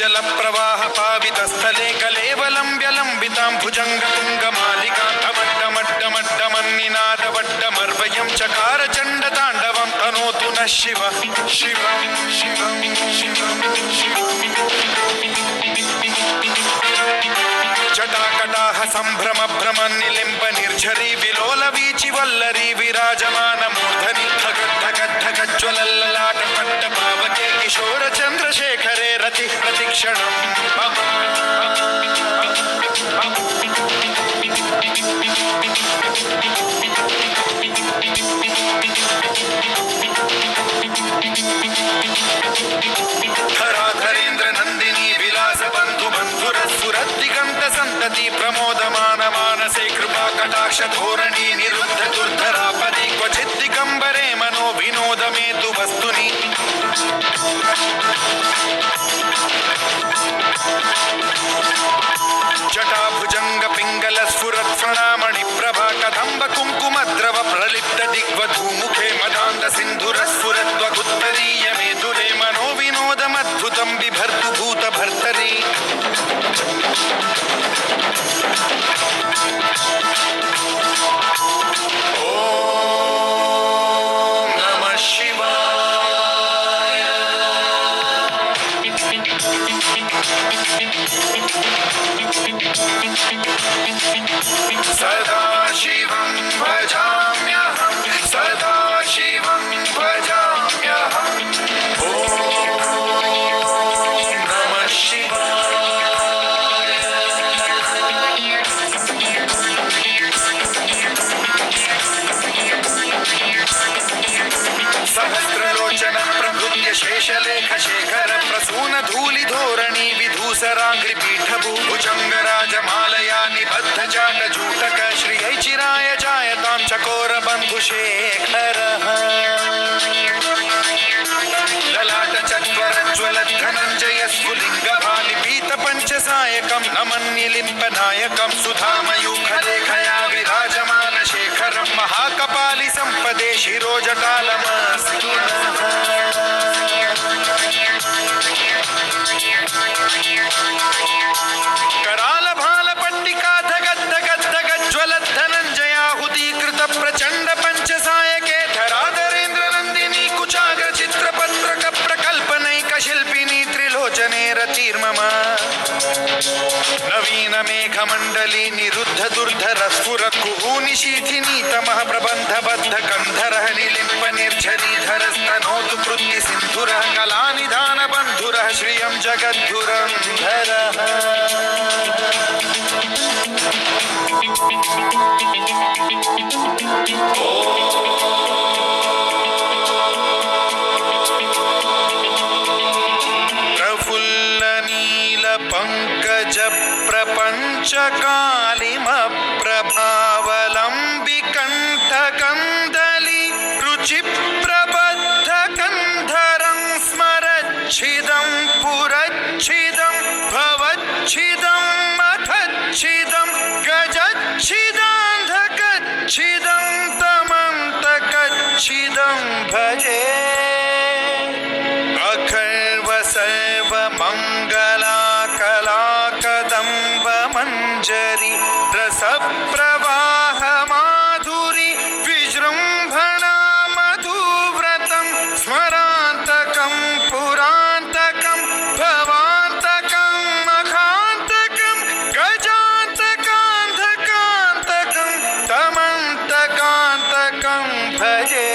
जल प्रवाह पावितस्थले कलेवलंब्यलंबितां भुजंगतुंगमालिकां धमड्डमड्डमड्डमन्निनादवड्डमर्वयं चकार चण्डताण्डवं तनोतु नः शिवः शिवं शिवं शिवं शिवं जटाकटाह सम्भ्रम भ्रमन्निलिम्ब निर्झरी विलोल वीचि वल्लरी विराजमान मूर्धनि धगद्धगद्धगज्ज्वलल्ललाट पट्ट पावके किशोर चन्द्रशेखरे रति प्रतिक्षणं धराधरेन्द्र नंदिनी विलास बंधु बंधुरस्फुरद्दिगंत संतति प्रमोदमान मानसे कृपा कटाक्ष धोरणी निरुद्ध दुर्धरापदि क्वचित् दिगंबरे मनो विनोद मेतु वस्तुनि जटा भुजंग पिंगल स्फुरत् प्रणामणि प्रभा कदंब कुंकुम द्रव प्रलिप्त दिग्वधूमुखे मदान्ध सिंधुर स्फुरद्वगुत्तरीय मेधुरे मनो विनोदमद्भुतं बिभर्तु भूत भर्तरी ओम नमः शिवाय सदा शिवं भजाम्यहं सदा शिवं भजाम्यहं ओम नमः शिवाय सहस्रलोचन प्रभृत्य शेषलेख शेखर प्रसून धूलि धोरणी विधूसराग्रि पीठभू भुजंगराजमालया निबद्ध चाट जूटक श्रियै चिराय जायतां चकोर बन्धुशेखरः ललाट चत्वरज्ज्वल धनञ्जय स्फुलिङ्ग भालिपीत पञ्चसायकं नमन्निलिम्बनायकं सुधामयूखलेखया विराजमान शेखरं महाकपालि सम्पदे शिरोजटालमस्तु कराल भाल पट्टिका धगद्धगद्धगज्ज्वलत् धनञ्जयाहुतीकृत प्रचण्ड पञ्चसायके धराधरेन्द्र नन्दिनी कुचाग्र चित्रपत्रक प्रकल्पनैक शिल्पिनी त्रिलोचने रतिर्मम नवीन मेघमण्डली निरुद्ध दुर्धर स्फुर कुहूनि शीथिनी तमः प्रबन्ध बद्ध कंधरः निलिम्ब निर्झरीधरस्तनोतु कृत्ति सिन्धुरः कलानिधान बन्धुरः श्रियं जगद्धुरन्धरः प्रफुल्ल नील पंकज प्रपंच कालिम प्रभावलंबि कंठ कंदली रुचि प्रबद्ध कंधरं स्मरच्छिदं पुरच्छिदं भवच्छिदं मथच्छिदं गजच्छिदान्धकच्छिदं तमन्तकच्छिदं भजे अखर्व सर्व मंगला कला कदम्ब मंजरी रस प्रवाह माधुरी विजृंभणा मधुव्रतं स्मरान्तकं पुरान्तकं भवान्तकं मखान्तकं गजान्तकान्धकान्तकं तमन्तकान्तकं भजे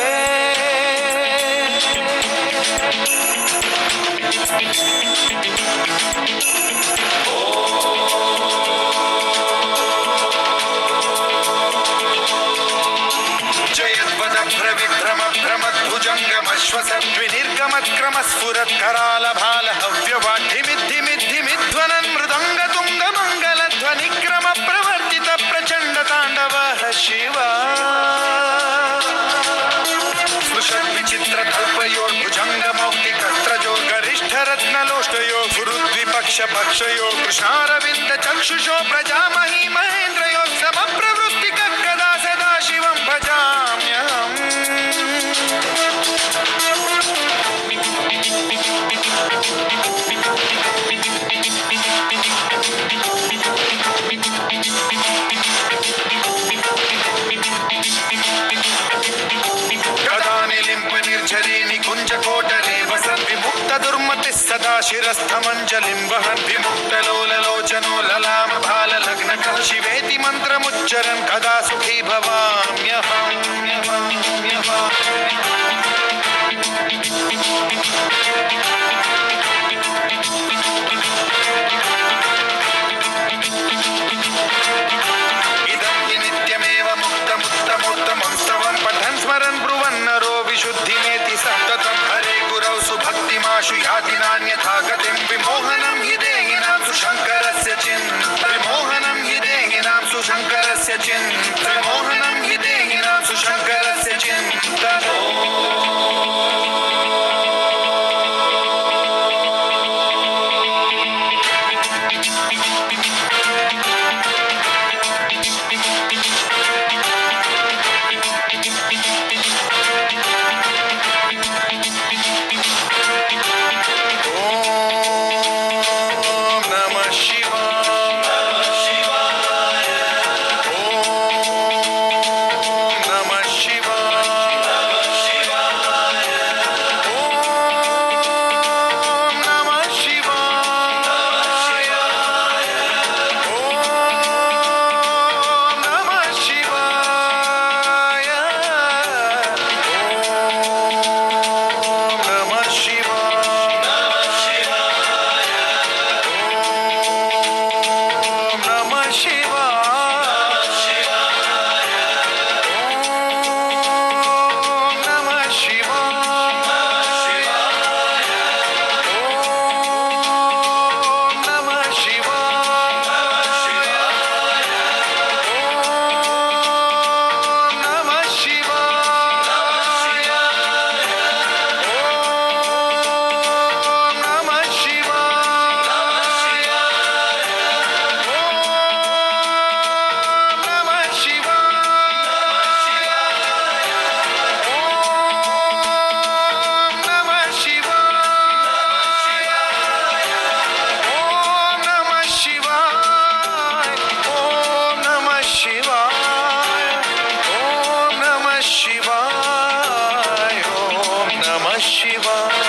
जयद्वद प्रविभ्रम भ्रमद्भुजङ्गमश्वसद्विनिर्गमत्क्रम स्फुरत्कराल भाल हव्यवाढ्यमिद्धिमिद्धिमिध्वनन् मृदङ्ग तुङ्ग मङ्गलध्वनिक्रम प्रवर्तित प्रचण्ड ताण्डवः शिवा स्पृशद्विचित्र कल्प पक्षयो कृष्णारविन्द चक्षुषो प्रजामहि महेन्द्रयो समप्रवृत्ति कदा सदा शिवं भजाम्यहम् निर्झरी वसन् विमुक्त दुर्मतिः सदा शिरस्थमञ्जलिं वहन् विमुक्तलोललोचनो ललाम भाललग्नकः शिवेति मन्त्रमुच्चरन् कदा सुखी भवाम्यहम् इदं हि नित्यमेव मुक्तमुत्तमोत्तमं स्तवं पठन् स्मरन् ब्रुवन्नरो विशुद्धिमेति सततं हरे गुरौ सुभक्तिमाशु याति नान्यथा गतिं विमोहनं हि देहिनां सुशङ्करस्य विमोहनं हि देहिनां सुशङ्करस्य विमोहनं हि देहिनां सुशङ्करस्य चिन्तनो Shiva